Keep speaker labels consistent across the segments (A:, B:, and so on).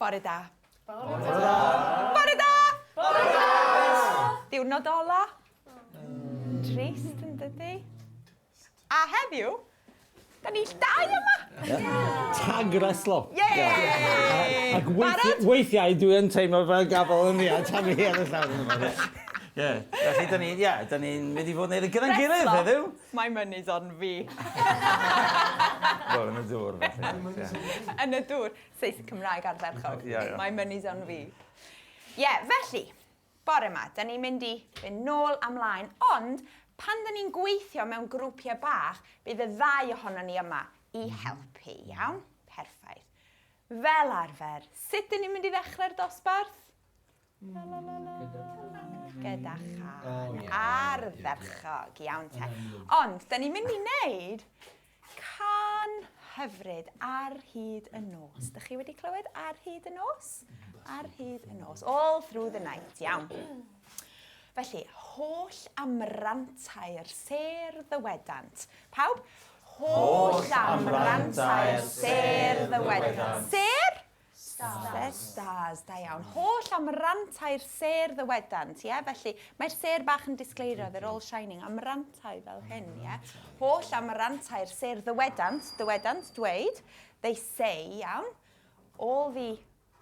A: Bore da.
B: Bore da.
A: Bore da!
B: Bore da!
A: Diwrnod ola. Trist yn dydi. A heddiw, da ni dau yma.
C: Tag reslo.
A: Yay!
C: Ac weithiau dwi'n teimlo fel gafel yn ia, tan fi ar y llawn yma. Felly, da ni'n mynd i fod yn neud gyda'n gilydd heddiw.
A: My money's on fi.
C: Wel, yn y dŵr, felly.
A: Yn y dŵr. Seis Cymraeg ardderchog. My money's on fi. Felly, bore yma, da ni'n mynd i fynd nôl amlaen, ond pan da ni'n gweithio mewn grwpiau bach, bydd y ddau ohonon ni yma i helpu, iawn? Perffaith. Fel arfer, sut da ni'n mynd i ddechrau'r dosbarth? Gyda chan, ardderchog, iawn te. Ond, da ni'n mynd i wneud can hyfryd ar hyd y nos. Dych chi wedi clywed ar hyd y nos? Ar hyd y nos, all through the night, iawn. Felly, holl amrantau'r sêr ddywedant. Pawb? Holl amrantau'r sêr ddywedant. Sêr? Stars, da iawn. Holl amrantau'r sêr ddywedant, ie? Felly, mae'r sêr bach yn disgleirio, they're all shining. Amrantau fel hyn, ie? Holl amrantau'r sêr ddywedant, dweud, they say, iawn. All the,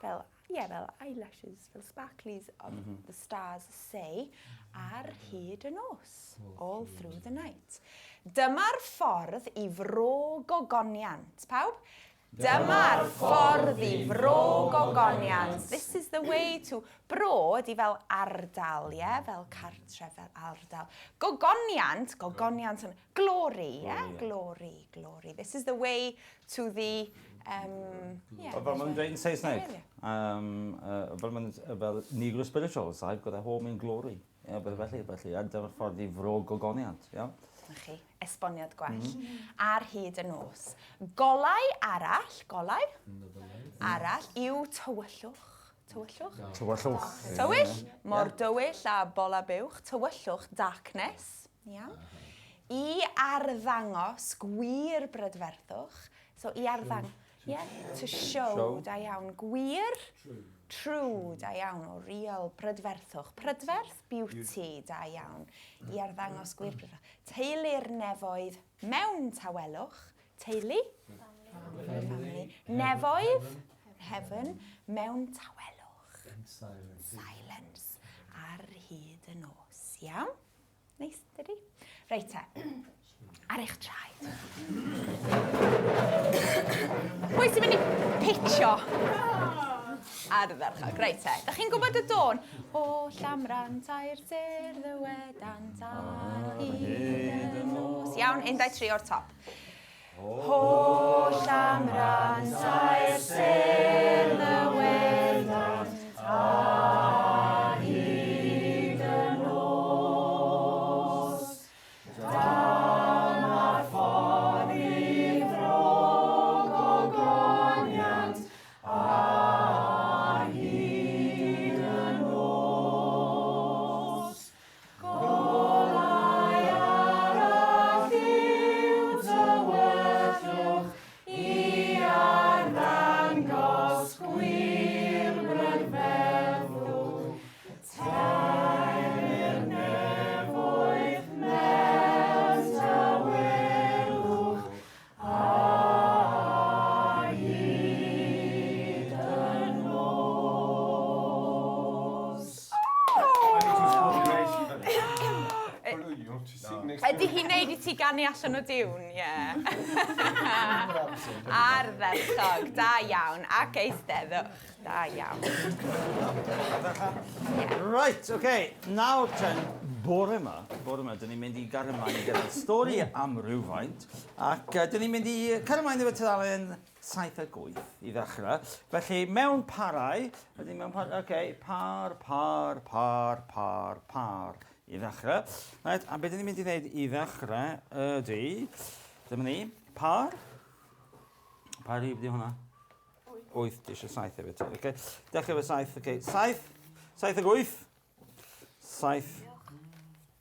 A: fel eyelashes, fel sparklies of the stars say, ar hyd y nos, all through the night. Dyma'r ffordd i fro gogoniant. Pawb? Dyma'r ffordd i fro gogoniant. This is the way to... Bro ydi fel ardal, ie? Fel cartre, fel ardal. Gogoniant yn... Glory, ie? Glory. This is the way to the...
C: Fel ma'n dweud yn Saesneg, fel negro spirituals, I've got a home in glory. Felly, a dyma'r ffordd i fro gogoniant, iawn?
A: Na chi, esboniad gwell. Ar hyd y nos. Golau arall yw tywyllwch. Tywyll, mor dywyll a bola buwch. Tywyllwch, darkness. I arddangos gwir brydferthwch. So, i arddangos, to show, da iawn. Gwir, true, da iawn, o real, prydferthwch. Prydferth, beauty, da iawn. I arddangos gwir brydferthwch. Teulu'r nefoedd mewn tawelwch. Teulu? Family. Nefoedd, heaven, mewn tawelwch. Silence. Ar hyd y nos. Iawn? Neis, dydi? Reit te. Ar eich traed. Pwy sy'n mynd i pitio? Ar y dderchog, reit te. Dych chi'n gwybod y dôn? Holl amrantau'r sêr ddywedant ar hyd y nos. Iawn, 1, 2, 3 o'r top. Holl amrantau'r sêr ddywedant ar hyd y nos. Dyma'r ffordd i fro gogoniant ar hyd y nos. Golau arall yw tywyllwch i arddangos gwir brydferthwch. Teulu'r nefoedd mewn tawelwch ar hyd y nos. Ydy hi'n neud i ti ganu allan o diwn, ie. Ardderchog, da iawn, ac eisteddwch, da iawn.
C: Right, okay. Nawr ten, bore yma, dyn ni'n mynd i gario ymlaen gyda'r stori am rhywfaint, ac dyn ni'n mynd i cario ymlaen efo tudalen 7 a 8 i ddechrau. Felly, mewn parau, par i ddechrau. Right, a beth dyn ni'n mynd i wneud i ddechrau ydy, dyma ni, par rhyw di hwnna? 8, di eisiau 7 efo ti. Okay. Dechrau efo 7, okay. 7 ac 8. 7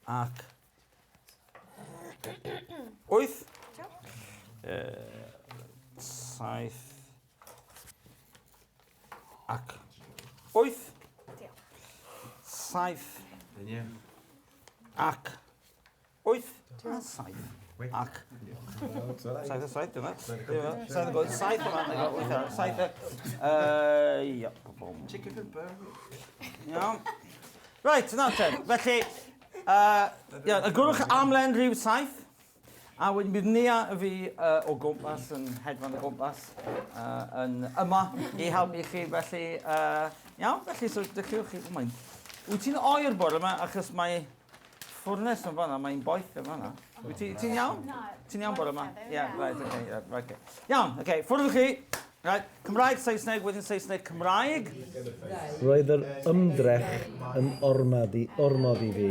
C: ac 8. 7 ac 8. 7 ac 8 a 7 ac 7 a 7, dyna. 7 yn gwybod, 7 yma, 8 ar 7. Ia, bom.
B: Chicken and burger.
C: Iawn. Right, yna ten. Felly, y gwrwch amlen rhyw 7. A wedyn bydd nia y fi o gwmpas, yn hedfan o gwmpas, yn yma i helpu chi. Felly, iawn, felly, so dechreuwch chi. Wyt ti'n oer bore yma, achos mae ffwrnes yn fanna, mae'n boeth yn fanna. Ti'n iawn? Ti'n iawn bore yma? Ie, right, iawn, ffwrdd chi. Right, Cymraeg, Saesneg, wedyn Saesneg, Cymraeg.
D: Roedd yr ymdrech yn ormod i fi.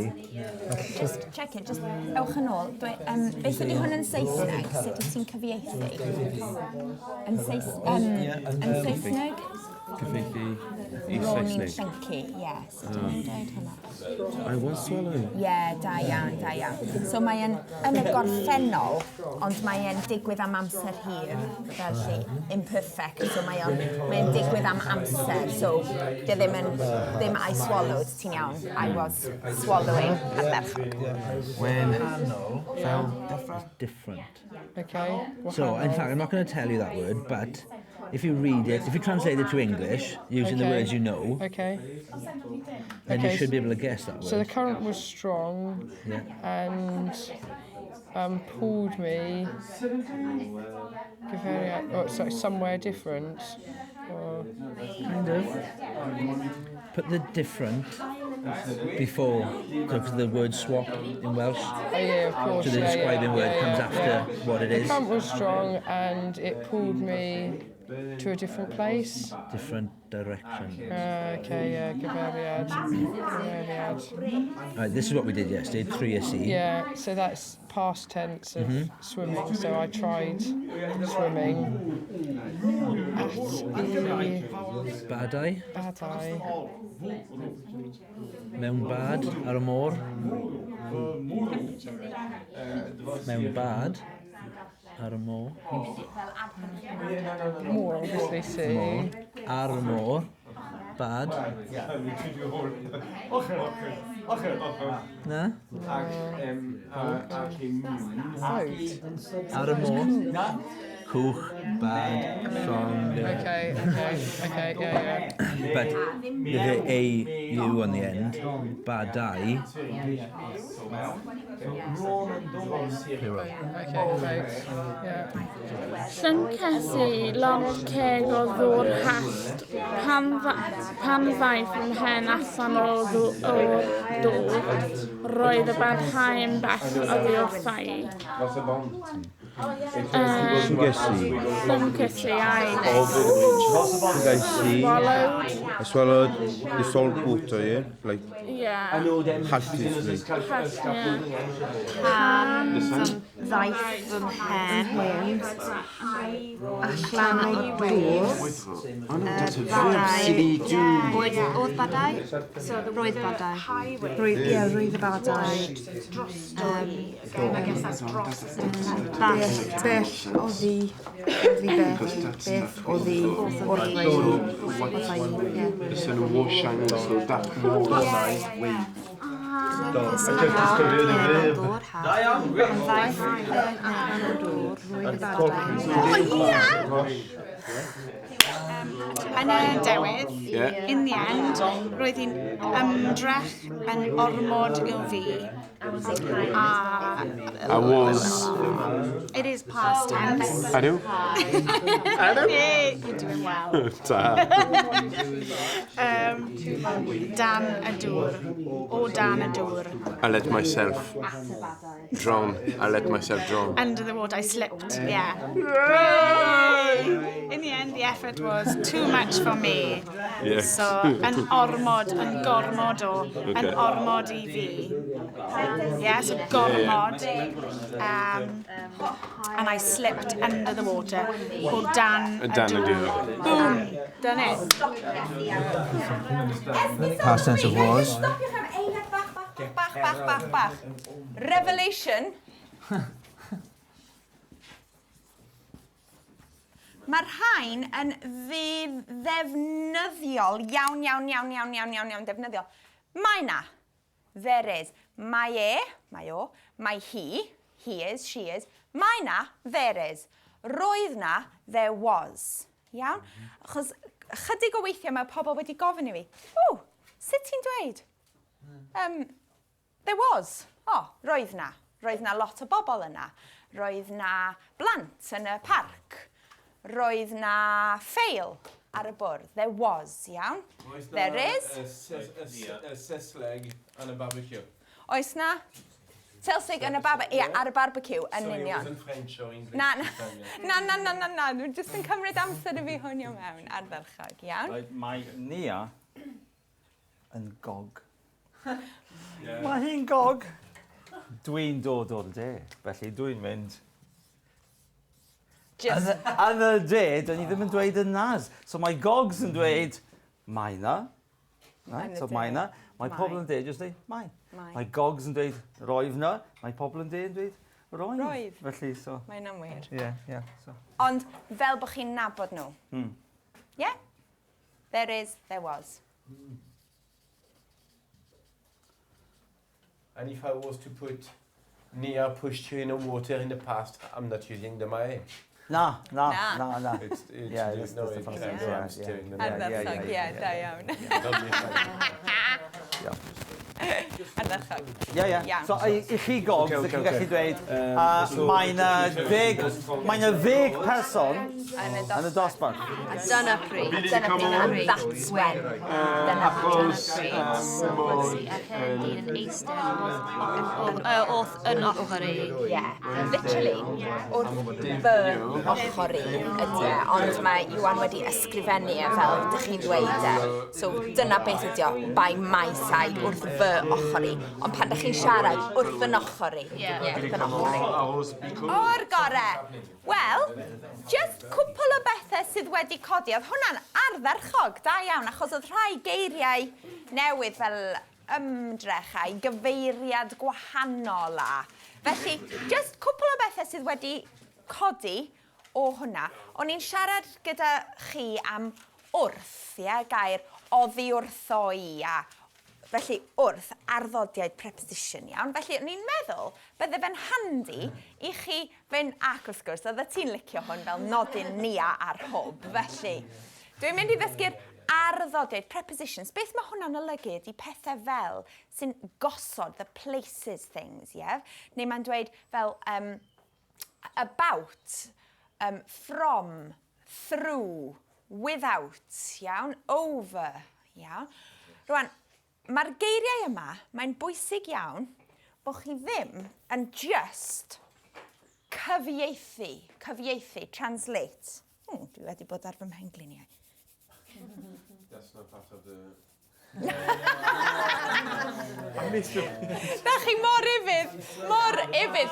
A: Just check it, just ewch yn ôl. Beth ydy hwn yn Saesneg? Sut wyt ti'n cyfieithu? Yn Saesneg?
E: Cyfieithu i
A: Roni'n
E: Saesneg.
A: llyncu, ie. Sut ydyn nhw'n dweud hwnna?
E: I was swallowing.
A: Ie, da iawn. So mae'n yn y gorffennol, ond mae'n digwydd am amser hir, felly imperfect. So mae'n digwydd am amser. So di ddim I swallowed, ti'n iawn. I was swallowing at that.
E: When
D: Different.
F: Okay.
D: So, in fact, I'm not going to tell you that word, but if you read it, if you translate it to English, using the words you know,
F: Okay.
D: then you should be able to guess that word.
F: So the current was strong
D: Yeah.
F: and pulled me. It's like somewhere different. Or,
D: Kind of. Put the different before, because the word swap in Welsh.
F: oh yeah, of course.
D: So the describing word comes after what it
F: The
D: is.
F: current was strong and it pulled me to a different place.
D: Different direction.
F: Okay, yeah, Cariad.
D: Right, this is what we did yesterday, 3SE.
F: Yeah, so that's past tense of swimming. So I tried swimming at the
D: Badau,
F: Badau.
D: mewn bad ar y môr. Mewn bad ar y môr.
F: More obviously see.
D: Môr. Ar y môr. Bad. Na? Ar y môr. Cwch, bad, llong.
F: Okay, yeah.
D: But with the A-U on the end, badau.
F: Okay, yeah.
G: Llyncesi long ceg o ddŵr hallt pan ddaeth yn hen allan o'r dŵr, roedd y barhau yn bell oddi wrthai. Llyncesi, ai.
E: I swallowed the salt water, yeah? Like,
G: Yeah.
E: half it, like.
A: Pan ddaeth fy mhen allan o'r dŵr. Oedd badau? Roedd badau. Roedd y badau. Bell oddi beth oddi
B: It's in a wash angle, so that more nice way.
A: Yn y dewydd, in the end, roedd hi'n ymdrech yn ormod i'w fi.
B: I was.
A: It is past tense.
B: I do.
A: Yeah, you're doing well. Dan y dŵr. O dan y dŵr.
B: I let myself drown. Under
A: the water, I slipped, yeah. In the end, the effort was too much for me.
B: Yeah.
A: So, yn ormod, yn gormod o, yn ormod I fi. Yeah, so gormod. And I slipped under the water. O dan y dŵr. Boom! Done it.
D: Past tense of was.
A: Bach. Revelation. Mae'r rhain yn ddefnyddiol, iawn, defnyddiol. Mae na, there is. Mae e, mae o, mae hi is, she is. Mae na, there is. Roedd na, there was. Iawn? Achos chydig o weithiau mae pobl wedi gofyn i fi, sut ti'n dweud? There was. Roedd na. Roedd na lot o bobl yna. Roedd na blant yn y parc. Roedd na ffeil ar y bwrdd. There was, iawn? There is.
B: Y Saesneg yn y barbecue.
A: Oes na? Saesneg yn y barbecue, ar y barbecue, yn union.
B: So it wasn't French or English?
A: Na. Dwi'n jyst yn cymryd amser i fi hwnio mewn ar ferchog, iawn?
C: Mae Nia yn gog. Mae hi'n gog. Dwi'n dod o'r de, felly dwi'n mynd. Yn y de, dyn ni ddim yn dweud yn nas. So mae gogs yn dweud, mae na. So mae na. Mae pobl yn de, jyst dweud, mae. Mae gogs yn dweud, roedd na. Mae pobl yn de yn dweud, roedd. Felly, so.
A: Mae hynna'n wir.
C: Ie.
A: Ond fel bod chi'n nabod nhw. Yeah? There is, there was.
B: And if I was to put Nia pushed you in the water in the past, I'm not using the mae.
C: Na.
B: It's the function. I'm steering the
A: Ar ferchog, ie, da iawn. Ar ferchog.
C: Ie. So, i chi gogs, ydych chi'n gallu dweud, mae 'na 10 person yn y dosbarth.
H: A dyna pryd. And that's when. Dyna pryd. So, a hyn yn eistedd yn ochr i. Yeah. Literally, wrth fy ochr i ydy e. Ond mae Iwan wedi ysgrifennu e fel ydych chi'n dweud e. So, dyna beth ydy o, by my side, wrth fy ochr i. Ond pan ydych chi'n siarad, wrth fy ochr i.
A: O'r gore. Wel, just cwpl o bethau sydd wedi codi. Oedd hwnna'n ardderchog, da iawn, achos oedd rhai geiriau newydd fel ymdrech a gyfeiriad gwahanol a. Felly, just cwpl o bethau sydd wedi codi o hwnna. O'n i'n siarad gyda chi am wrth, gair oddi wrtho i a felly wrth, arddodiad preposition, iawn. Felly, o'n i'n meddwl, bydde fe'n handi i chi fynd ac wrth gwrs, oedd ti'n licio hwn fel nodyn Nia ar hwb. Felly, dwi'n mynd i ddysgu'r arddodiad prepositions. Beth mae hwnna'n olygu ydi pethau fel sy'n gosod, the places things, Neu mae'n dweud fel about, from, through, without, iawn, over, iawn. Rwan, mae'r geiriau yma, mae'n bwysig iawn bod chi ddim yn just cyfieithu, translate. Dwi wedi bod ar fy mhengliniau.
B: That's not part of the...
A: Da chi mor ifydd,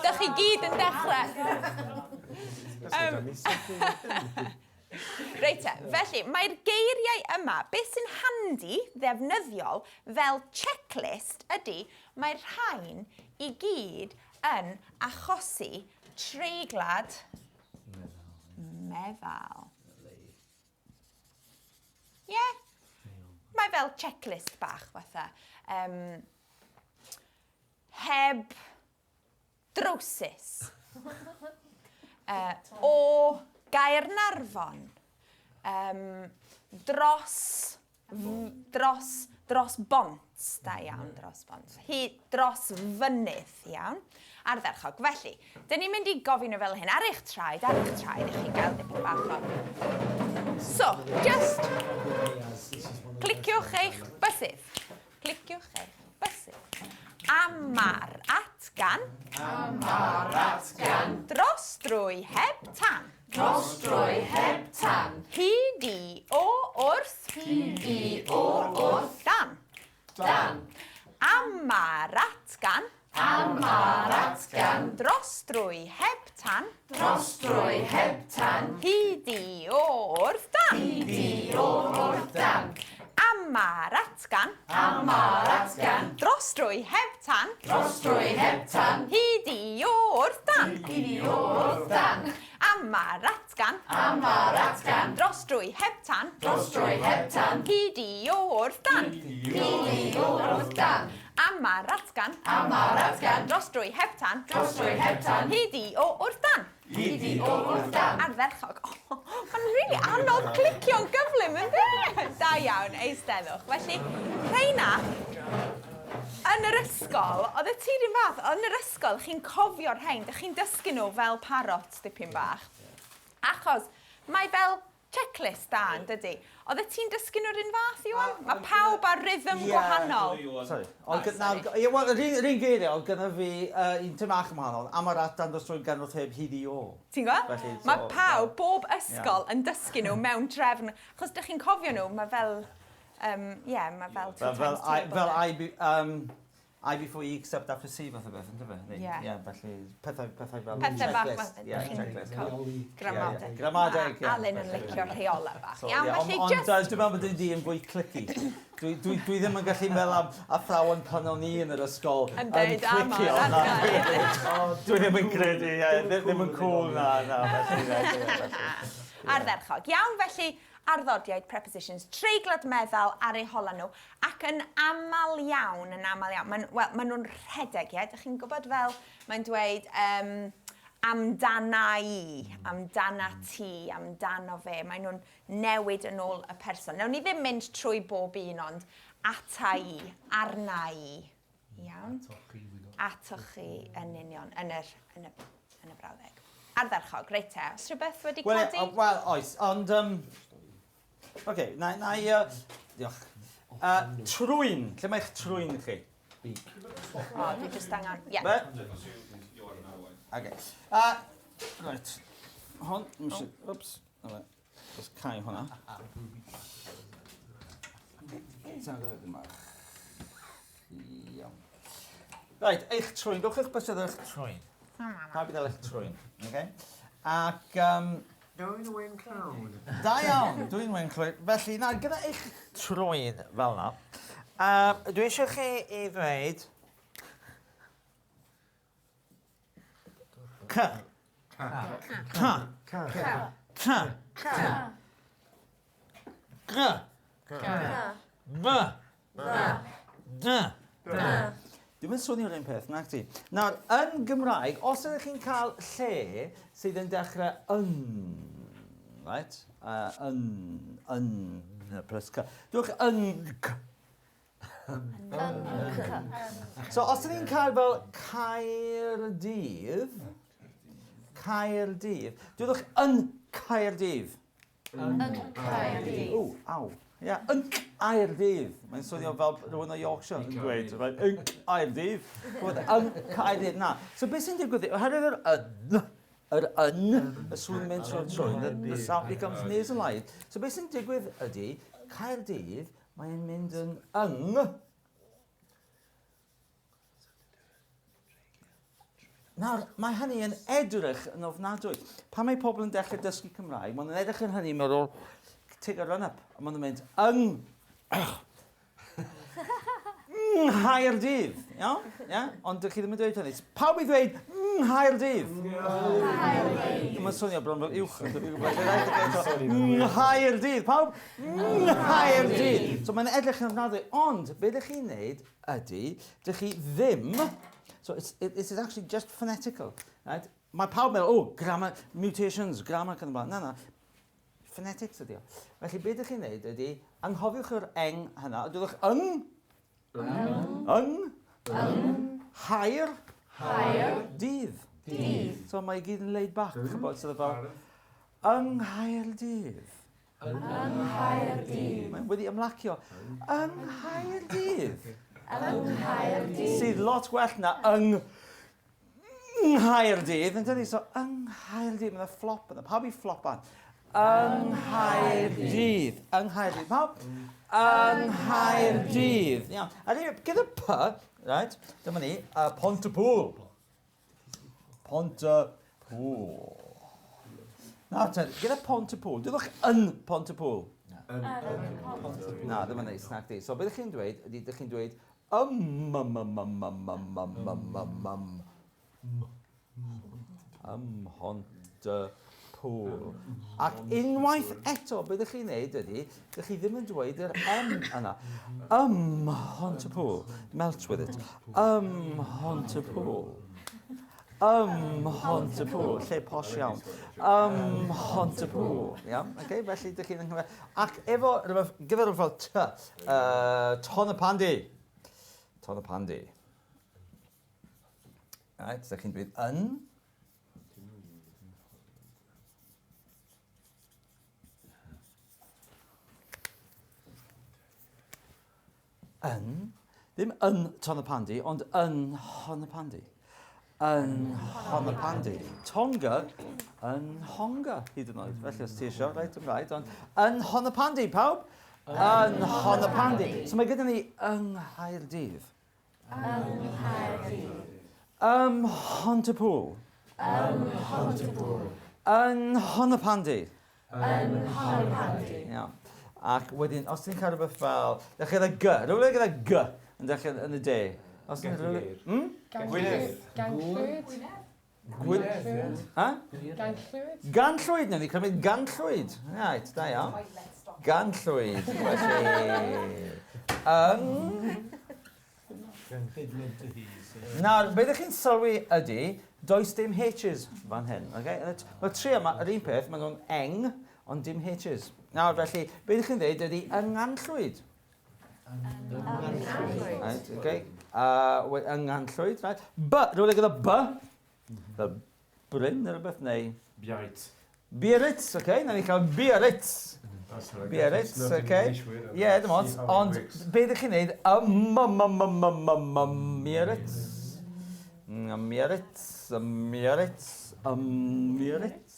A: da chi gyd yn dechrau. Reit felly, mae'r geiriau yma, beth sy'n handi, ddefnyddiol, fel checklist ydy, mae'r rhain i gyd yn achosi treiglad meddal. Ie? Mae fel checklist bach, fatha. Heb drowsus. O Gaernarfon. Dros bont, da iawn, dros bont. Dros fynydd, iawn. Ardderchog. Felly, dyn ni'n mynd i gofyn o fel hyn ar eich traed, i chi'n gael dipyn bach o. So, just cliciwch eich bysydd. Amar atgan. Dros drwy heb tan. Hyd i o wrth. Dan. Amar atgan. Dros drwy heb tan. Hyd i o wrth dan. Amar atgan. Dros drwy heb tan. Hyd i o wrth dan. Amar Am a ratgan.
I: Am a ratgan.
A: Dros drwy heb tan.
I: Dros drwy heb tan.
A: Hyd i o wrth dan.
I: Hyd i o wrth dan.
A: Am a ratgan.
I: Am a ratgan.
A: Dros drwy heb tan.
I: Dros drwy heb tan.
A: Hyd i o wrth dan.
I: Hyd i o wrth dan.
A: Ardderchog. Mae'n really anodd clicio'n gyflym yn dde. Da iawn, eisteddwch. Felly, rheina, yn yr ysgol, oedd y ti'n un fath, yn yr ysgol, chi'n cofio'r rhain, ydych chi'n dysgu nhw fel parot dipyn bach. Achos, mae fel checklist da, yn dydy. Oedd y ti'n dysgu nhw'r un fath, Iwan? Mae pawb ar rhythm gwahanol.
C: Sorry. Yr un geiriau, oedd gyda fi un tym ach yn wahanol, am yr adan dros drwy'n ganol heb hyd i o.
A: Ti'n gwybod? Mae pawb, bob ysgol yn dysgu nhw mewn drefn. Achos ydych chi'n cofio nhw, mae fel... mae fel 2 times 2.
C: Fel I before E except after C fath o beth, yn dyfa? Ie, felly pethau fel...
A: Pethau bach,
C: checklist.
A: Gramadeg.
C: Gramadeg, ie.
A: Alun yn licio rheola bach.
C: Ond dwi'n meddwl bod di yn fwy clicky. Dwi ddim yn gallu meddwl am athrawon pan o'n i yn yr ysgol yn clicio. Dwi ddim yn credu, ddim yn cool na.
A: Ardderchog. Iawn, felly, arddodiaid, prepositions, treiglad meddal ar eu hola nhw, ac yn aml iawn. Maen nhw'n rhedeg, ie? Dych chi'n gwybod fel, mae'n dweud amdana i, amdana ti, amdano fe. Maen nhw'n newid yn ôl y person. Nawn ni ddim mynd trwy bob un, ond ata i, arna i. Iawn? Atoch chi yn union, yn y brawddeg. Ardderchog, reit te. Os rhywbeth wedi codi?
C: Wel, oes, ond... Oce, diolch. Trwyn, lle mae'ch trwyn chi?
A: Dwi jyst angen, ie.
C: Oce. Right. Hon, oops. Just cau hwnna. Iawn. Right, eich trwyn. Gwch eich beth sydd eich trwyn. Pa bydd eich trwyn. Okay? Ac...
J: Dwi'n wyn clown.
C: Da iawn, dwi'n wyn clown. Felly, na, gyda eich trwyn fel na, dwi eisiau chi i ddweud... C. B. D. Dim yn swnio'r un peth, nac ti. Nawr, yn Gymraeg, os ydych chi'n cael lle sydd yn dechrau yn, right? Plus c. Dwch yn c. So, os ydych chi'n cael fel Caerdydd, dwch yn Caerdydd.
I: Yn Caerdydd.
C: O, aw. Ie, yn Caerdydd. Mae'n swnio fel rhywun o Yorkshire yn dweud. Yn Caerdydd. Yn Caerdydd, na. So beth sy'n digwydd? Oherwydd yr y sŵn mynd trwy'r trwyn, the sound becomes nasalized. So beth sy'n digwydd ydy, Caerdydd, mae'n mynd yn yng. Nawr, mae hynny yn edrych yn ofnadwy. Pan mae pobl yn dechrau dysgu Cymraeg, mae'n edrych yn hynny meddwl, take a run up. A maen nhw'n mynd, Nghaerdydd. Iawn? Ond dych chi ddim yn dweud hynny. Pawb i ddweud, Nghaerdydd. Mae'n swnio bron fel uwch. Nghaerdydd. Pawb, Nghaerdydd. So mae'n edrych yn ofnadwy. Ond, be ydych chi'n neud ydy, dych chi ddim, so it's actually just phonetical. Right? Mae pawb meddwl, grammar, mutations, grammar, kind of blah. Na. Phonetics ydi o. Felly, beth ydych chi'n neud ydy, anghofiwch yr eng hynna, dwch haer, dydd. So mae i gyd yn laid back, chybod, sydd fel, Nghaerdydd. Mae'n wedi ymlacio. Nghaerdydd. Sydd lot gwell na Nghaerdydd, yn dydi? So, Nghaerdydd, mae'n flop yna. Pawb i flop an. Nghaerdydd. Pawb? Nghaerdydd. Iawn. A gyda P, right, dyma ni, Pontypool. Nawr ten, gyda Pontypool, dydwch yn Pontypool. Na, dyma neis, nac di. So, beth ydych chi'n dweud, ydych chi'n dweud, Pontypool. pool. Ac unwaith eto, beth ydych chi'n neud ydy, ydych chi ddim yn dweud yr M yna. Pontypool. Melt with it. Pontypool. Pontypool. Lle posh iawn. Pontypool. Iawn, okay, felly ydych chi'n ynghyfed. Ac efo, gyfer fel T, Tonapandi. Tonapandi. Right, ydych chi'n dweud yn. Ddim yn Tonapandi, ond yn Honapandi. Yn Honapandi. Tonga, yn Honga, hyd yn oed. Felly os ti eisiau, reit yn rhaid, ond yn Honapandi, pawb? Yn Honapandi. So mae gyda ni yng Nghaerdydd. Yng Nghaerdydd. Pontypool. Pontypool. Yn Honapandi. Yn Honapandi. Iawn. Ac wedyn, os ti'n cael rhywbeth fel, dechrau gyda G, rhywbeth gyda G yn dechrau yn y de. Os ti'n rhywbeth...
F: Ganllwyd.
C: Gwynedd. Ha?
F: Ganllwyd.
C: Ganllwyd, neu ni cymryd ganllwyd. Right, da iawn. Ganllwyd. Nawr, beth ydych chi'n sylwi ydy, does dim H's fan hyn. Mae tri yma, yr un peth, maen nhw'n eng, ond dim H's. Nawr, felly, beth ydych chi'n dweud ydy ynganllwyd. Ynganllwyd. Right, okay. Ynganllwyd, right. B, rhywle gyda B. Fel Bryn, neu rhywbeth, neu...
B: Biarritz.
C: Biarritz, okay. Na ni cael Biarritz. Biarritz, okay. Ie, dim ond. Ond, beth ydych chi'n dweud? Biarritz. Biarritz. Biarritz. Biarritz. Biarritz.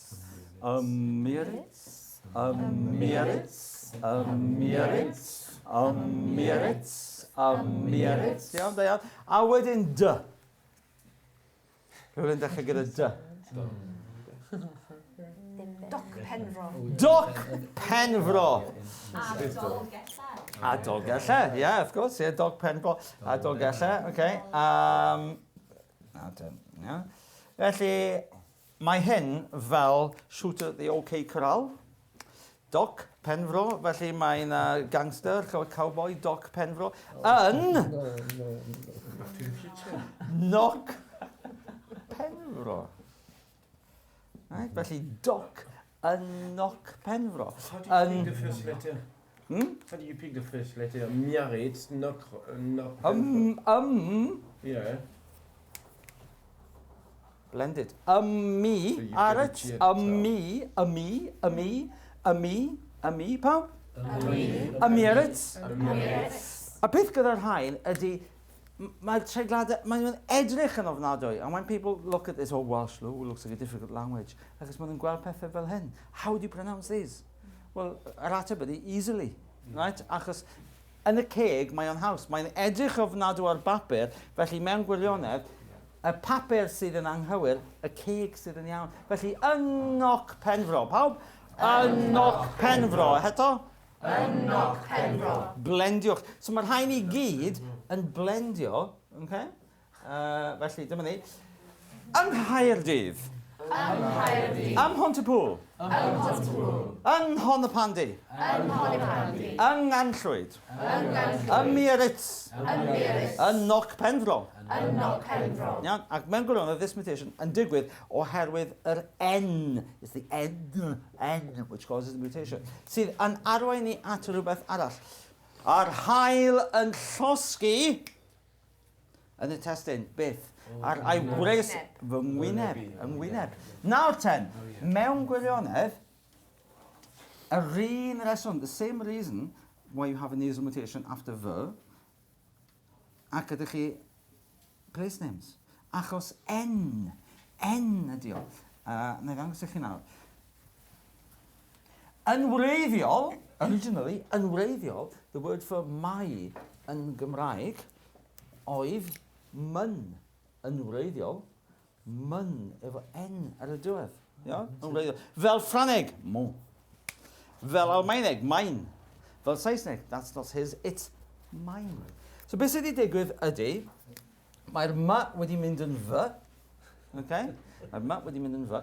C: Biarritz, Biarritz, Biarritz, Biarritz. Iawn, da iawn. A wedyn D. Rwy'n dechrau gyda D.
A: Doc Penfro.
C: Doc Penfro.
I: A
C: Dolgella, yeah, of course, yeah, Doc Penfro. A Dolgella, okay. Felly, mae hyn fel Shooter the OK Corral. Doc Penfro, felly mae'n gangster, cowboy, Doc Penfro. Noc Penfro. Right, felly Doc yn Noc Penfro.
B: How do you pick the first letter? How do you pick the first letter? Biarritz, Noc Penfro. Yeah.
C: Blended. Me, Aret, me, pawb? Amirit. A beth gyda'r rhain ydy, mae'r treigladau, mae'n edrych yn ofnadwy. And when people look at this, oh, Welsh looks like a difficult language, achos maen nhw'n gweld pethau fel hyn. How do you pronounce these? Well, yr ateb ydy easily, right? Achos yn y ceg, mae o'n haws. Mae'n edrych ofnadwy ar bapur, felly mewn gwirionedd, y papur sydd yn anghywir, y ceg sydd yn iawn. Felly, Noc Penfro. Pawb? Noc Penfro. Heto?
I: Noc Penfro.
C: Blendiwch. So mae'r rhain i gyd yn blendio. Okay? Felly, dyma ni. Yng Nghaerdydd.
I: Yng Nghaerdydd.
C: Ym Pontypool.
I: Ym Pontypool.
C: Yng Honapandi.
I: Yng Honapandi.
C: Yng Nganllwyd.
I: Yng Nganllwyd.
C: Ym Biarritz.
I: Ym Biarritz.
C: Yn Noc Penfro.
I: Yn Noc Penfro.
C: Iawn, ac mewn gwirionedd, this mutation yn digwydd oherwydd yr N. It's the N, which causes the mutation. Sydd yn arwain ni at rhywbeth arall. A'r hael yn llosgi yn y testyn, beth? A'r wres fy ngwyneb. Nawr ten, mewn gwirionedd, yr un reswm, the same reason why you have a nasal mutation after fy, ac ydych chi place names. Achos N ydi o. Na i ddangos i chi nawr. Yn wreiddiol, originally, yn wreiddiol, the word for mai yn Gymraeg oedd myn. Yn wreiddiol, myn efo N ar y diwedd. Yn wreiddiol. Fel Ffrangeg, mo. Fel Almaeneg, main. Fel Saesneg, that's not his, it's mine. So beth sydd wedi digwydd ydy, mae'r my wedi mynd yn fy. Okay? Mae'r my wedi mynd yn fy.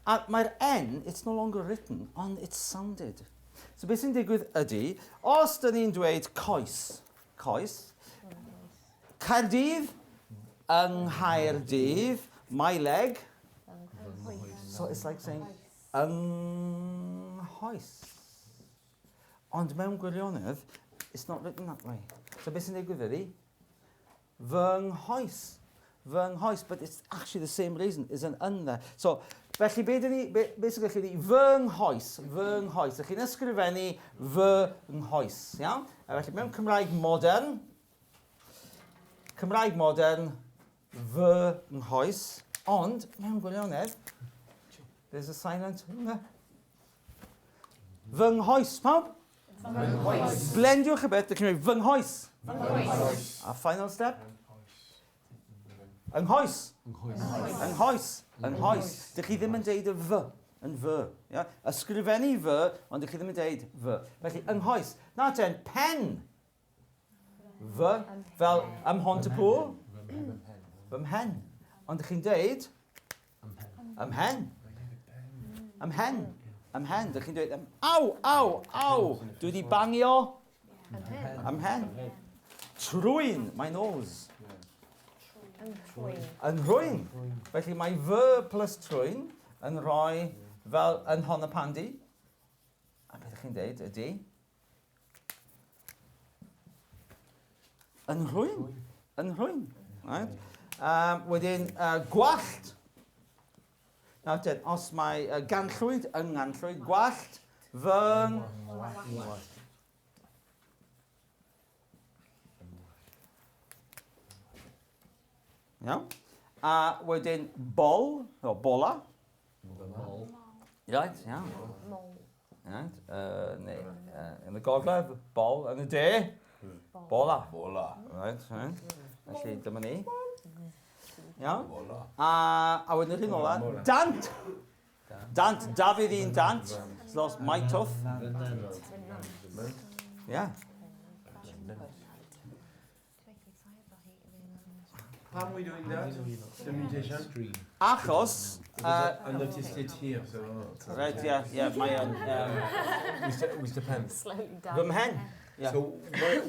C: A mae'r N, it's no longer written, ond it's sounded. So beth sy'n digwydd ydy, os dyn ni'n dweud coes, Caerdydd yng Nghaerdydd, my leg. So it's like saying yng Nghoes. Ond mewn gwirionedd, it's not written that way. So beth sy'n digwydd ydy, fy nghoes, but it's actually the same reason, is an yn there. So, felly basically chi fy nghoes. Ych chi'n ysgrifennu fy nghoes, iawn? A felly mewn Cymraeg modern, fy nghoes, ond mewn gwirionedd, there's a silent yna. Fy nghoes, pawb? Blendiwch y beth, ydych chi'n fy nghoes. A final step? Ynghoes. Dych chi ddim yn deud y fy, yn fy. Yeah? Ysgrifennu fy, ond dych chi ddim yn deud fy. Felly, ynghoes. Na ten, pen. Fy, fel ymhont y pŵl. Fy mhen. Ond dych chi'n deud ymhen. Dych chi'n dweud, aw, dwi wedi bangio. Ymhen. Trwyn, my nose. Yn rhywun. Felly mae fy plus trwyn yn rhoi fel yn hon y pandi. A beth ydych chi'n deud ydy? Yn rhywun. Right? Wedyn, gwallt. Nawr ten, os mae ganllwyd, yng nganllwyd, gwallt, fy ngwallt. Iawn? A wedyn bol, o bola. Right, iawn. Right, yn y gogledd, bol, yn y de, bola. Right. Felly, dyma ni. Iawn? A wedyn yr un ola, dant. Dafydd un dant. Los maitwth. Yeah.
B: How are we doing that? The mutation?
C: Achos...
B: I noticed it here, so...
C: Right, yeah, mae yn...
B: Which depends.
H: Slowly down.
C: Fy mhen. Yeah.
B: So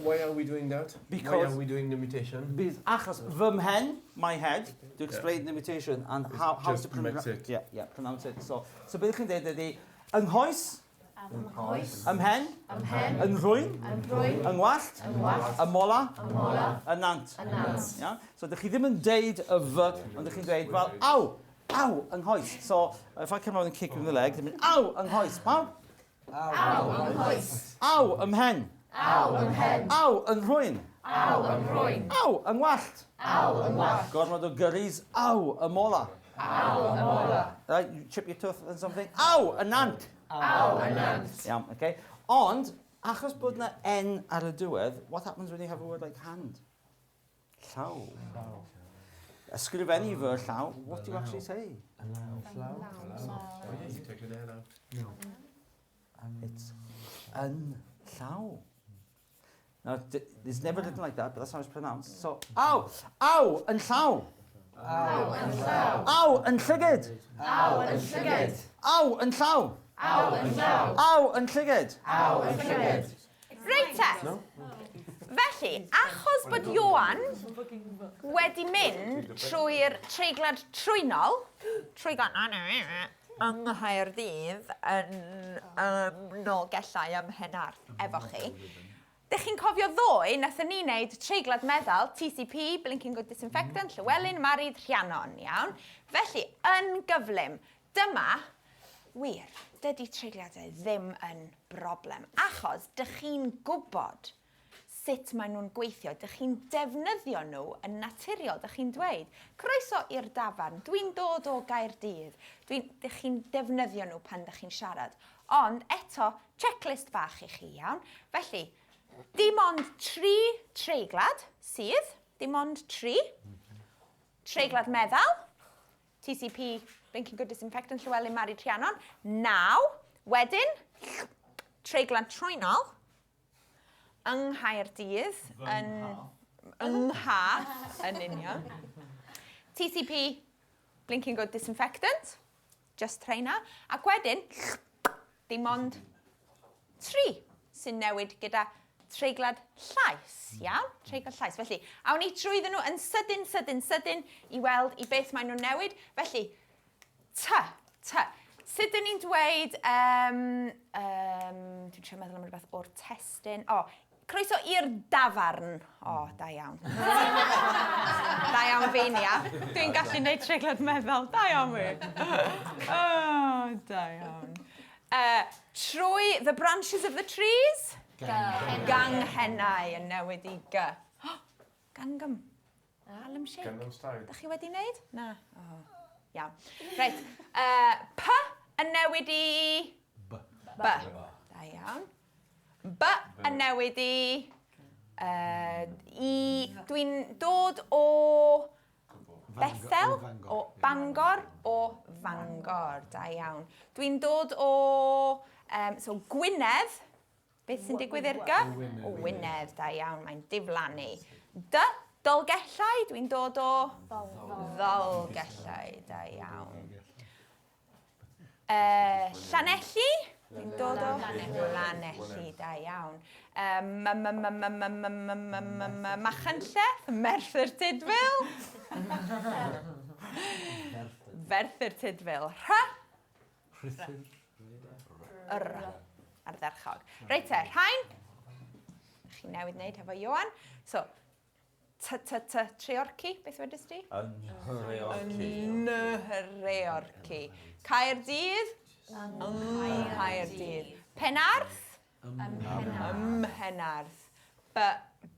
B: why are we doing that?
C: Because...
B: Why are we doing the mutation?
C: Achos fy mhen, my head, to explain the mutation and how to pronounce it. Yeah, pronounce it. So beth chi'n dweud ydy, ynghoes, ymhen, yn rhywun, yng ngwallt, y mola, y nant. Yeah? So dych chi ddim yn deud y fy, ond dych chi'n dweud, well, aw, ynghoes. So if I come around and kick you in the leg, dwi'n mynd, aw, ynghoes, pawb? Aw, ymhen. Aw, yn rhywun. Aw, yng ngwallt. Gormod o gyrris, aw, y mola. Right, you chip your tooth and something. Aw, y nant. Iawn, okay. Ond, achos bod na N ar y diwedd, what happens when you have a word like hand? Llaw. Ysgrifennu fy llaw, what do you actually say?
B: Llaw. Take it out. No.
C: It's yn llaw. Now, it's never written like that, but that's how it's pronounced. So, aw, yn llaw. Aw, yn llygyd. Aw, yn llaw. Aw, yn llygyd.
A: Reit te. Felly, achos bod Ioan wedi mynd trwy'r treiglad trwynol, yng Nghaerdydd yn Nolgellau ym Mhenarth efo chi, ydych chi'n cofio ddoe, nathon ni wneud treiglad meddal, TCP, Blinking Good Disinfectant, Llywelyn, Marid, Rhiannon, iawn. Felly, yn gyflym, dyma, wir, dydy treigliadau ddim yn broblem, achos dych chi'n gwybod sut maen nhw'n gweithio, dych chi'n defnyddio nhw yn naturiol, dych chi'n dweud, croeso i'r dafarn, dwi'n dod o Gaerdydd, dych chi'n defnyddio nhw pan dych chi'n siarad. Ond eto, checklist bach i chi, iawn. Felly, dim ond 3 treiglad sydd, dim ond 3. Treiglad meddal, TCP, Blinking Good Disinfectant, Llywelyn, Marid, Rhiannon. 9, wedyn, treiglad trwynol, yng Nghaerdydd, yng Nghaerdydd, yn union. TCP, Blinking Good Disinfectant, just rheina. Ac wedyn, dim ond 3 sy'n newid gyda treiglad llais, iawn? Treiglad llais. Felly, awn ni trwydden nhw yn sydyn i weld i beth maen nhw'n newid. Felly, ty. Sut dyn ni'n dweud, dwi'n trio meddwl am rhywbeth o'r testyn. Croeso i'r dafarn. Da iawn. Da iawn fi, Nia. Dwi'n gallu gwneud treiglad meddwl. Da iawn fi. Da iawn. Trwy the branches of the trees. Ganghennau yn newid i G. Gangam. Hallam shake.
B: Gangnam Style.
A: Da chi wedi wneud? Na. Iawn. Reit. P yn newid i... B. Da iawn. B yn newid i... Dwi'n dod o... Bethel, o Bangor, o Fangor. Da iawn. Dwi'n dod o... So, Gwynedd. Beth sy'n digwydd i'r G? O Wynedd, da iawn. Mae'n diflannu. D. Dolgellau. Dwi'n dod o... Ddolgellau. Da iawn. Llanelli. Dwi'n dod o... Llanelli. Da iawn. Machynlleth. Merthyr Tydfil. Ferthyr Tydfil. R. Ardderchog. Reit te, rhain. Chi newid wneud hefo Ioan. So, treorci, beth wedys di? Nhreorci. Caerdydd. Caerdydd. Penarth. Ymhenarth.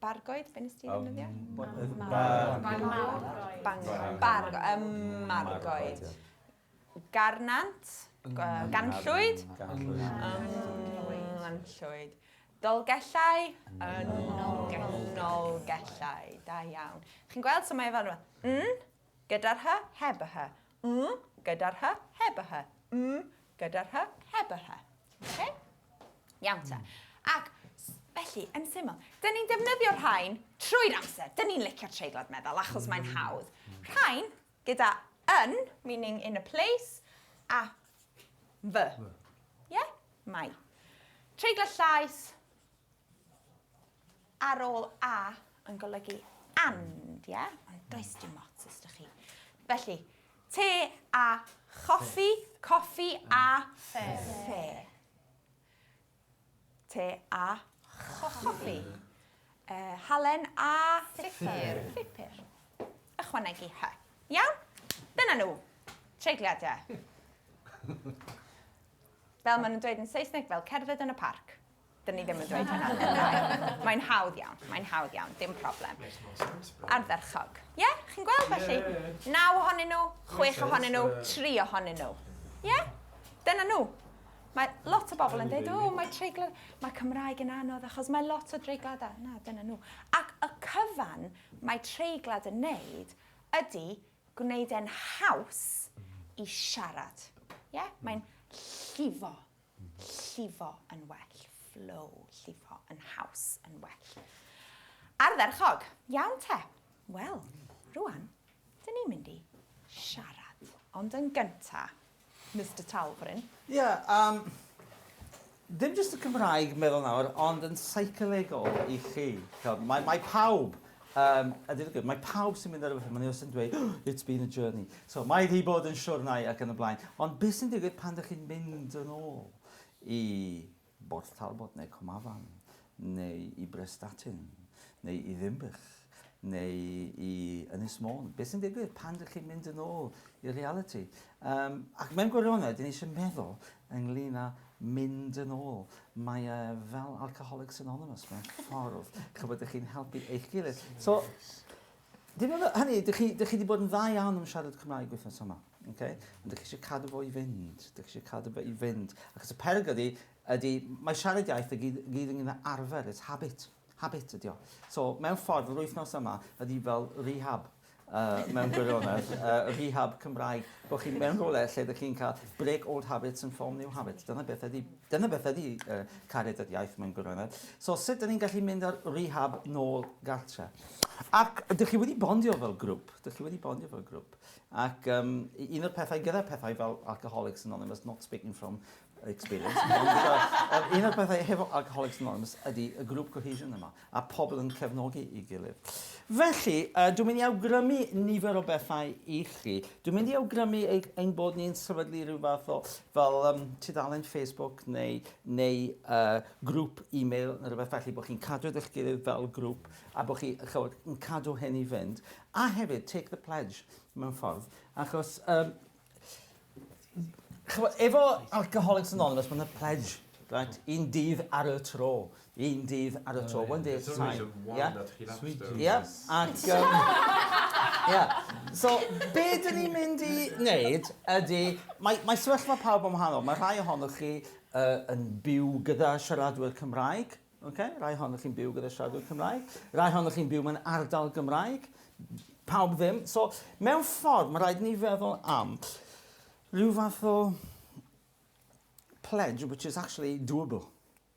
A: Bargoed, be nes ti ddefnyddio? Margoed. Garnant. Ganllwyd. Ganllwyd. Dolgellau. Nolgellau. Da iawn. Chi'n gweld sut mae fel gyda'r hy, heb y hy. Gyda'r hy, heb y hy. Gyda'r hy, heb y hy. Okay? Iawn ta. Ac felly, yn syml, dyn ni'n defnyddio'r rhain trwy'r amser. Dyn ni'n licio'r treiglad meddwl achos mae'n hawdd. Rhain gyda yn, meaning in a place, a fy. Yeah? Mai. Treiglad llais ar ôl a yn golygu and, yeah? Ond does dim ots ysdych chi. Felly, te a choffi, coffi a ffe. Te a choffi. Halen a ffipr. Ychwanegu hy. Iawn? Dyna nhw. Treigliadau. Fel maen nhw'n dweud yn Saesneg, fel cerdded yn y parc. Dyn ni ddim yn dweud hynna. Mae'n hawdd iawn, dim problem. Ardderchog. Ie? Chi'n gweld felly? 9 ohonyn nhw, 6 ohonyn nhw, 3 ohonyn nhw. Ie? Dyna nhw. Mae lot o bobl yn dweud, mae treiglad, mae Cymraeg yn anodd achos mae lot o treigladau. Na, dyna nhw. Ac y cyfan mae treiglad yn neud ydy gwneud e'n haws i siarad. Ie? Mae'n llifo yn well. Flow, llifo yn haws yn well. Ardderchog, iawn te. Wel, rwan, dyn ni'n mynd i siarad. Ond yn gynta, Mr Talfryn.
C: Dim jyst y Cymraeg meddwl nawr, ond yn seicolegol i chi. Mae pawb, mae pawb sy'n mynd ar y beth, mae'n os yn dweud, it's been a journey. So, mae hi bod yn siwrnau ac yn y blaen. Ond beth sy'n digwydd pan ydych chi'n mynd yn ôl i Bort Talbot neu Comafan, neu i Brestatyn, neu i Ddimbych, neu i Ynys Môn. Beth sy'n digwydd pan ydych chi'n mynd yn ôl i reality? Ac mewn gwirionedd, dyn ni eisiau meddwl ynglyn â mynd yn ôl. Mae fel Alcoholics Anonymous mewn ffordd, chybod ydych chi'n helpu eich gilydd. So, hynny, ydych chi wedi bod yn dda iawn am siarad Cymraeg wythnos yma. Okay? Ond ydych chi eisiau cadw fo i fynd. Achos y perygl ydy, mae siarad iaith y gyd ynglyn â arfer, it's habit. Habit ydy o. So, mewn ffordd, yr wythnos yma ydy fel rehab mewn gwirionedd. Rehab Cymraeg bod chi'n mewn rhywle lle ydych chi'n cael break old habits and form new habits. Dyna beth ydy cariad at iaith mewn gwirionedd. So sut ydych chi'n gallu mynd ar rehab nôl gartre? Ac ydych chi wedi bondio fel grŵp. Ac un o'r pethau gyda pethau fel Alcoholics Anonymous, not speaking from experience, ond un o'r bethau hefo Alcoholics Anonymous ydy y grŵp cohesion yma, a pobl yn cefnogi I gilydd. Felly, dwi'n mynd I awgrymu nifer o bethau I chi. Dwi'n mynd I awgrymu ein bod ni'n sefydlu rhyw fath o fel tudalen Facebook neu grŵp e-mail neu rhywbeth felly bod chi'n cadw eich gilydd fel grŵp a bod chi'n cadw hyn I fynd. A hefyd, take the pledge mewn ffordd, achos efo Alcoholics Anonymous, mae'n y pledge, right? Un dydd ar y tro. One day at a time. So, be dyn ni'n mynd I wneud ydy, mae sefyllfa pawb yn wahanol. Mae rhai ohonoch chi yn byw gyda siaradwyr Cymraeg. Rai ohonoch chi'n byw gyda siaradwyr Cymraeg. Rai ohonoch chi'n byw mewn ardal Gymraeg. Pawb ddim. So, mewn ffordd, mae rhaid ni feddwl am rhyw fath o pledge which is actually doable.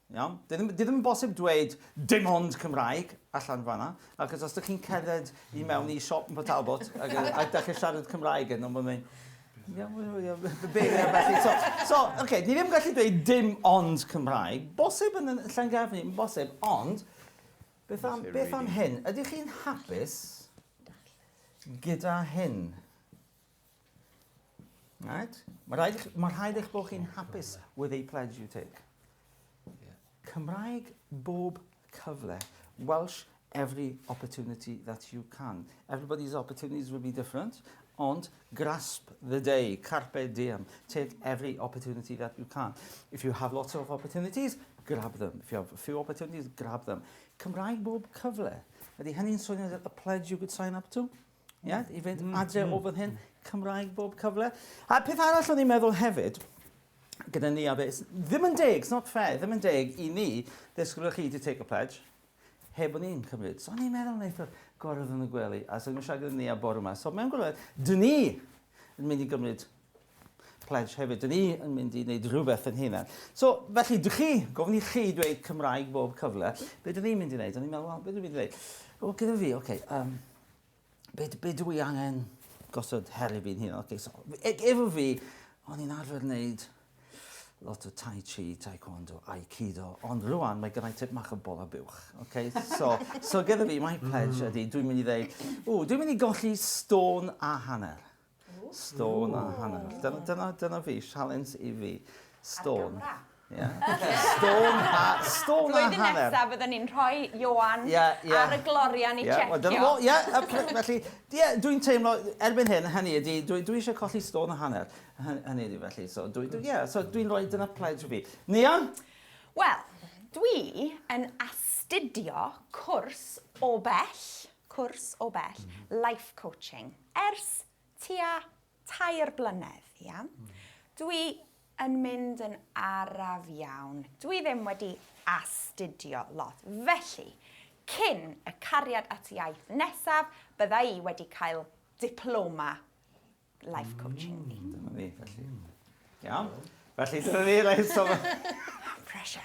C: Di ddim yn bosib dweud dim ond Cymraeg allan fanna, achos os ydych chi'n cerdded I mewn I siop yn Port Talbot ac ydych chi'n siarad Cymraeg yn o'n mynd, ni ddim yn gallu dweud dim ond Cymraeg, bosib yn Llangefni, bosib, ond beth am hyn, ydych chi'n hapus gyda hyn? Right? Mae rhaid eich bod chi'n hapus with a pledge you take. Cymraeg bob cyfle. Welsh every opportunity that you can. Everybody's opportunities will be different, ond grasp the day, carpe diem. Take every opportunity that you can. If you have lots of opportunities, grab them. If you have a few opportunities, grab them. Cymraeg bob cyfle. Ydy hynny'n swnio a pledge you could sign up to? I fynd adre o fan hyn, Cymraeg bob cyfle. A peth arall o'n i'n meddwl hefyd, gyda ni a beth, ddim yn deg, it's not fair, ddim yn deg I ni, ddisgwyl chi to take a pledge, heb o'n i'n cymryd. So o'n i'n meddwl neithiwr gorodd yn y gwely, a so ni'n siarad gyda ni a bore yma. So mewn gwirionedd, dyn ni yn mynd I gymryd pledge hefyd, dyn ni yn mynd I wneud rhywbeth yn hynna. So felly, gofyn I chi dweud Cymraeg bob cyfle, be dyn ni'n mynd I wneud? O'n i'n meddwl, wel, be dyn ni'n mynd I wneud? O, gyda fi, be dwi angen gosod her I fi'n hyn? So, efo fi, o'n i'n arfer wneud lot o tai chi, taekwondo, aikido, ond rwan mae gyda'i tip mach o bola buwch. So gyda fi, my pledge ydy, dwi'n mynd I ddeud, dwi'n mynd I golli stôn a hanner. Stôn a hanner. Dyna fi, challenge I fi. Stôn. Stôn a hanner.
A: Flwyddyn nesaf byddwn ni'n rhoi Ioan ar y glorian I checio.
C: Felly, dwi'n teimlo, erbyn hyn, hynny ydy, dwi eisiau colli stôn a hanner. Hynny ydy felly, so dwi'n rhoi dyna pledge fi. Nia?
A: Wel, dwi yn astudio cwrs o bell, life coaching, ers tua 3 blynedd, Dwi yn mynd yn araf iawn. Dwi ddim wedi astudio lot. Felly, cyn y cariad at iaith nesaf, bydda I wedi cael diploma life coaching ni.
C: Dyna fi, felly. Iawn. Felly, dyna fi, reit,
A: Pressure.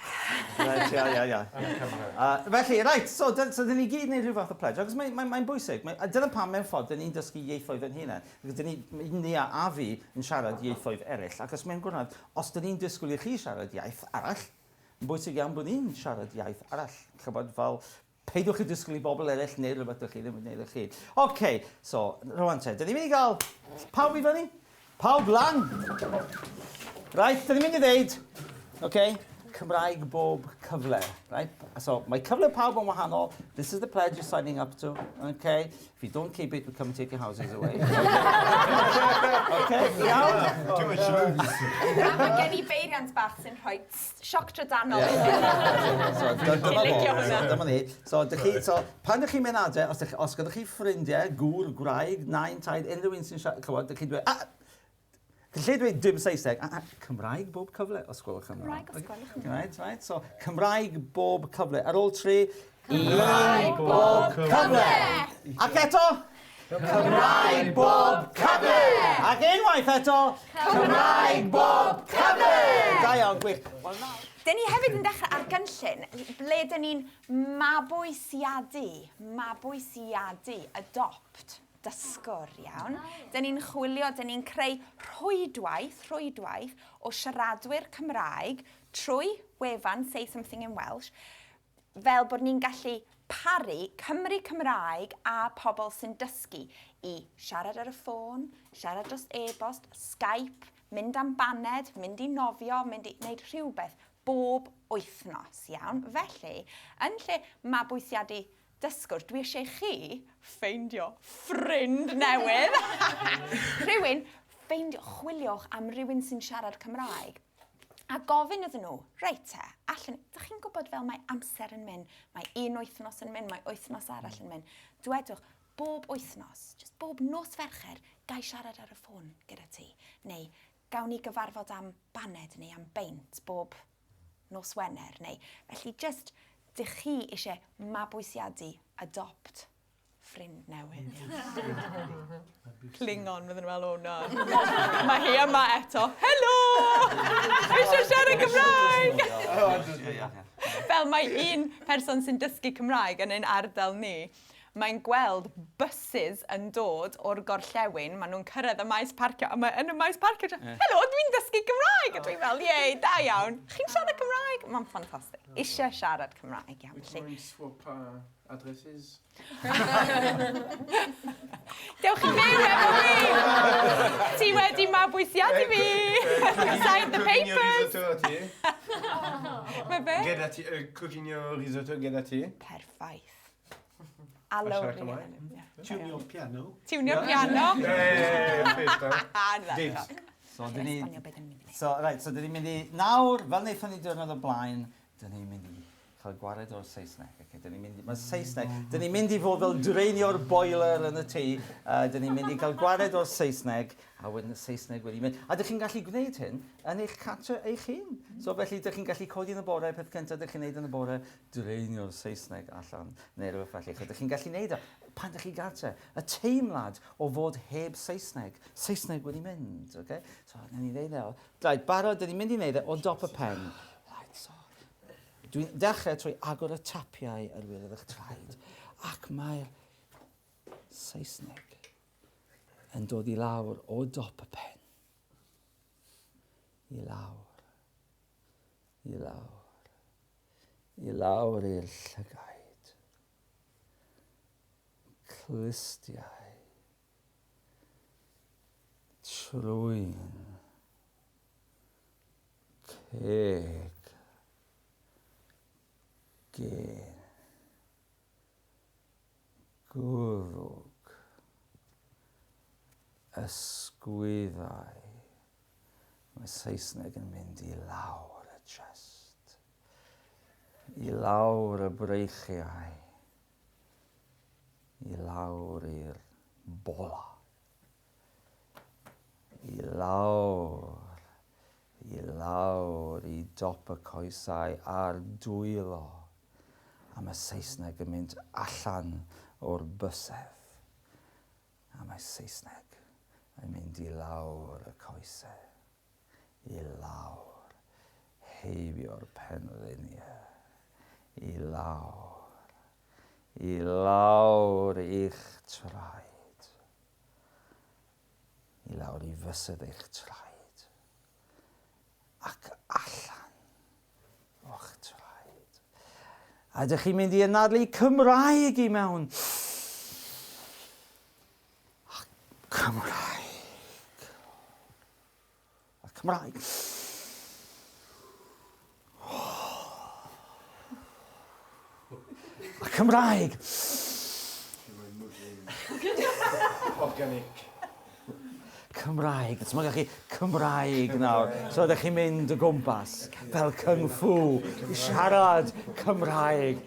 C: Felly, reit, so dyn ni gyd wneud rhyw fath o pledge, achos mae'n bwysig. Dyna pam mewn ffordd, dyn ni'n dysgu ieithoedd yn hynny. Dyn ni a fi yn siarad ieithoedd eraill, achos mewn gwrnod, os dyn ni'n disgwyl I chi siarad iaith arall, yn bwysig iawn bod ni'n siarad iaith arall. Chybod fel, peidwch I disgwyl I bobl eraill neu rhywbeth ydych chi ddim yn gwneud chi. Oce, so, rwan te, dyn ni'n mynd I gael pawb I fyny? Pawb lan? Right, dyn ni'n mynd I ddeud, okay, Cymraeg bob cyfle, right? So, mae cyfle pawb yn wahanol. This is the pledge you're signing up to, okay? If you don't keep it, we'll come and take your houses away. Okay, iawn?
A: Mae gen I beiriant bach sy'n rhoi sioc trydanol.
C: Dyma ni. So, pan ydych chi'n mynd adre, os gyda chi ffrindiau, gŵr, gwraig, nain, taid, unrhyw un sy'n clywed, ydych chi'n dweud, lle dweud dim Saesneg, Cymraeg bob cyfle, os gwelwch yn
A: Cymraeg os gwelwch yn
C: right, so Cymraeg bob cyfle. Ar ôl 3, Cymraeg bob cyfle. Ac eto, Cymraeg bob cyfer! Ac unwaith eto, Cymraeg bob cyfer! Da iawn, gwych.
A: Dyn ni hefyd yn dechrau ar gynllun ble dyn ni'n mabwysiadu, adopt, dysgwr, iawn. Dyn ni'n chwilio, dyn ni'n creu rhwydwaith o siaradwyr Cymraeg trwy wefan Say Something in Welsh, fel bod ni'n gallu paru Cymru Cymraeg a pobl sy'n dysgu i siarad ar y ffôn, siarad dros e-bost, Skype, mynd am baned, mynd i nofio, mynd i wneud rhywbeth bob wythnos, iawn. Felly, yn lle mabwysiadu dysgwr, dwi eisiau chi ffeindio ffrind newydd. Chwiliwch am rhywun sy'n siarad Cymraeg. A gofyn iddyn nhw, reit te, ydych chi'n gwybod fel mae amser yn mynd, mae un wythnos yn mynd, mae wythnos arall yn mynd. Dwedwch, bob wythnos, just bob nos Fercher, gai siarad ar y ffôn gyda ti. Neu, gawn ni gyfarfod am baned neu am beint bob nos Wener. Neu, felly, just, dych chi eisiau mabwysiadu, adopt, ffrind newydd. Klingon, fydden nhw fel, o na. Mae hi yma eto. Helo! Eisiau siarad Cymraeg! Fel mae un person sy'n dysgu Cymraeg yn ein ardal ni, mae'n gweld buses yn dod o'r gorllewin, maen nhw'n cyrraedd y maes parcio, a yn y maes parcio, helo, dwi'n dysgu Cymraeg! A dwi'n fel, ie, da iawn. Chi'n siarad Cymraeg? Mae'n ffantastig. Eisiau siarad Cymraeg, iawn.
B: Wy'n swap addresses.
A: Dewch i mewn efo fi! Ti wedi mabwysiadu fi! Sign the papers! Mae fe?
B: Gyda ti, cookinio risotto gyda ti.
A: Perffaith. A lawr i
J: Tunio'r piano.
A: Tunio'r piano?
C: So, dyn ni'n mynd i... Nawr, fel wnaethon ni diwrnod o blaen, dyn ni'n mynd i cael gwared o'r Saesneg. Mae Saesneg, dyn ni'n mynd i fod fel dreinio'r boiler yn y tŷ, dyn ni'n mynd i cael gwared o'r Saesneg, a wedyn y Saesneg wedi mynd. A dych chi'n gallu gwneud hyn yn eich cartre eich hun. So felly, dych chi'n gallu codi yn y bore, peth cyntaf dych chi'n gwneud yn y bore, dreinio'r Saesneg allan, neu rhywbeth felly. Dych chi'n gallu gwneud o pan dych chi'n gartre. Y teimlad o fod heb Saesneg. Saesneg wedi mynd, okay? So, dyn ni'n gwneud o. Right, barod, dyn ni'n mynd i wneud o o dop y pen. Dwi'n dechrau trwy agor y tapiau ar wilydd eich traed, ac mae'r Saesneg yn dod i lawr o dop y pen. I lawr. I lawr. I lawr i'r llygaid. Clustiau. Trwyn. Ceg. Gen, gwrwg, ysgwyddau. Mae Saesneg yn mynd i lawr y chest, i lawr y breichiau, i lawr i'r bola, i lawr i dop y coesau a'r dwylo. A mae Saesneg yn mynd allan o'r bysedd. A mae Saesneg yn mynd i lawr y coesau. I lawr. Heibio'r penluniau. I lawr. I lawr i'ch traed. I lawr i fysedd eich traed. Ac allan o'ch traed. A ydych chi'n mynd i anadlu Cymraeg i mewn. Cymraeg. A Cymraeg. A Cymraeg.
B: Organic.
C: Cymraeg. It's mae'n gallu Cymraeg nawr. So ydych chi'n mynd o gwmpas fel Kung Fu i siarad Cymraeg.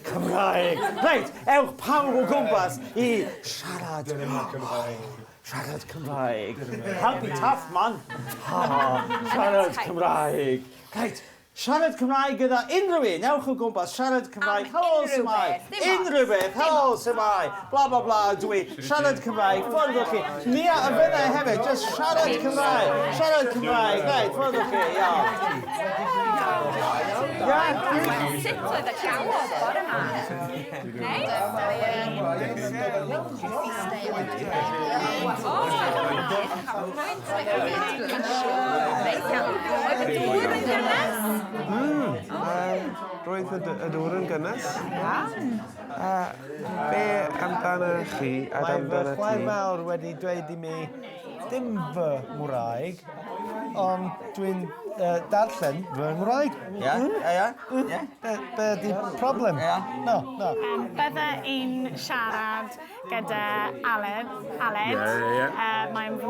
C: Cymraeg. Reit, ewch pawb o gwmpas i siarad Cymraeg. Siarad Cymraeg. Help me tough, man. Siarad Cymraeg. Reit, Siarad Cymraeg gyda unrhyw un. Ewch o gwmpas, siarad Cymraeg. Helo, Cymraeg. Unrhyw beth. Helo, Cymraeg. Bla, bla, bla, dwi. Siarad Cymraeg. Ffwrdwch chi. Nia y fynnau hefyd. Just siarad Cymraeg. Siarad Cymraeg. Right, ffwrdwch chi. Iawn.
A: Sut oedd y gawod o'r yma? Neu? Oedd y dŵr yn gynnes?
B: Roedd y dŵr yn gynnes. Be amdano chi a amdano ti?
J: Chwaer mawr wedi dweud i mi dim fy Mwraeg, ond dwi'n darllen fy Ngwraeg. Be di problem? No.
G: Bydda i'n siarad gyda Aled. Mae'n fy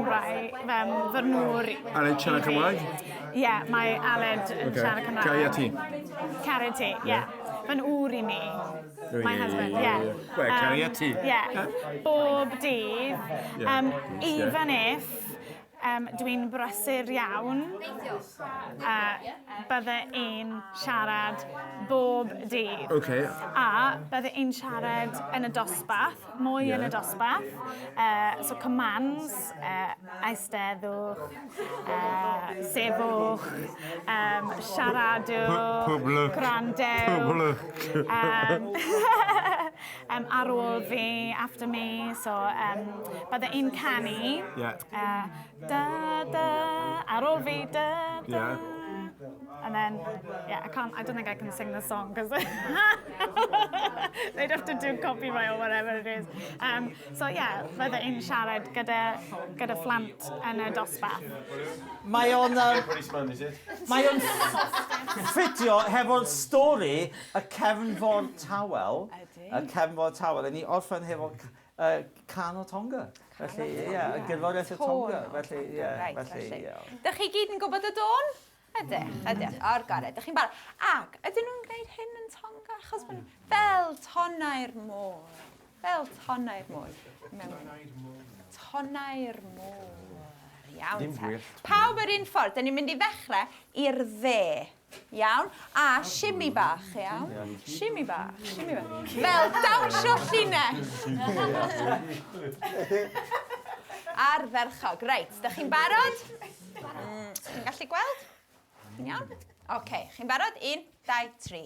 G: nŵr.
B: Aled siarad Cymraeg?
G: Ie, mae Aled yn siarad Cymraeg.
B: Cariad ti?
G: Cariad ti, ie. Fy nŵr i mi. My husband, ie.
B: Cariad ti?
G: Ie. Bob dydd, even if dwi'n brysur iawn, bydda i'n siarad bob dydd. A bydda i'n siarad yn y dosbarth, mwy yn y dosbarth. So commands, eisteddwch, sefwch, siaradwch, gwrandewch, ar ôl fi, after me. So bydda i'n canu. Da, ar ôl fi, da. And then, I don't think I can sing the song because they'd have to do copyright or whatever it is. So bydda i'n siarad gyda phlant yn y dosbarth.
C: Mae o'n ffitio hefo'r stori y Cefnfor Tawel. Y Cefnfor Tawel. Yn ni orffen hefo can o Tonga. Felly, y gyrforiaeth y Tonga. Felly.
A: Dych chi gyd yn gwybod y dôn? Ydych, o'r gored. Dych chi'n barod. Ac, ydyn nhw'n gwneud hyn yn Tonga? Achos fel tonnau'r môr. Fel tonnau'r môr. Tonnau'r môr. Iawn te. Pawb yr un ffordd. Dyn ni'n mynd i ddechrau i'r dde. Iawn? A shimmy bach, iawn? Shimmy bach. Fel dawnsio llinell. Ar ferchog. Reit, dych chi'n barod? Chi'n gallu gweld? Iawn? Oce, chi'n barod? 1, 2, 3.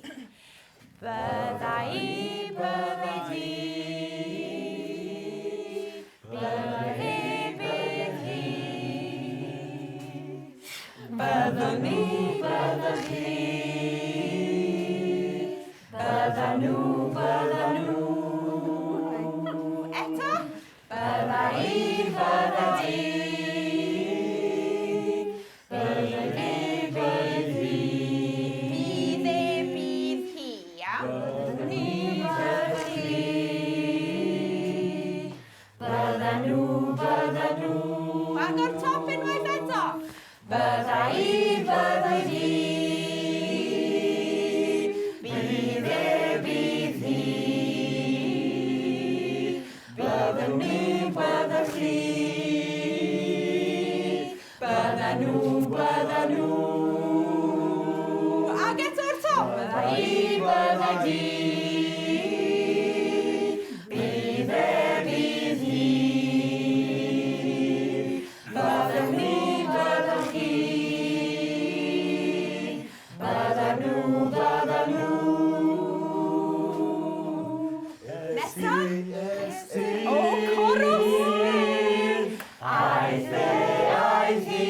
A: Bydda i, bydda di. Byddi, bydd hi. Bydda ni, bydda chi. Bydda nhw, bydda nhw. Eto? Bydda i, bydda di. Bydda i, bydda di. Bydd bydd hi. Bydda ni, bydda chi. Bydda nhw, bydda nhw. Ac eto'r top. Bydda i, bydda di. Bydd bydd hi. Bydda ni, bydda chi. Bydda nhw, bydda nhw. Nesa? O, corwch! Aeth aeth hi.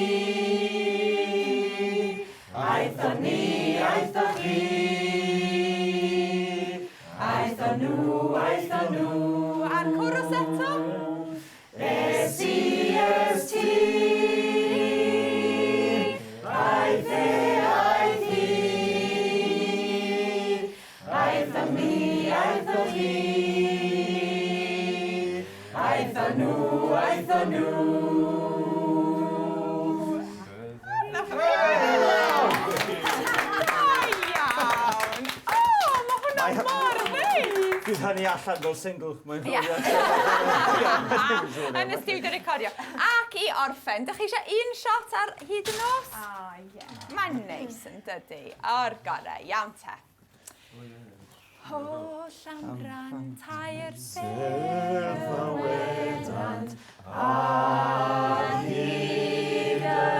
A: Aeth o ni, aeth o chi. Aeth o nhw, aeth o nhw. A'r corwch eto? Es i, es ti. Aeth aeth hi. Aeth o ni, aeth o chi. Aeth o nhw, aeth o nhw.
C: Bydd hynny allan fel single.
A: Yn y studio recordio. Ac Ac I orffen, ydych chi eisiau un shot ar hyd y nos?
G: Ie.
A: Mae'n neis yn dydy. O'r gorau, iawn te. Holl amran tair sef a wedant a hyd y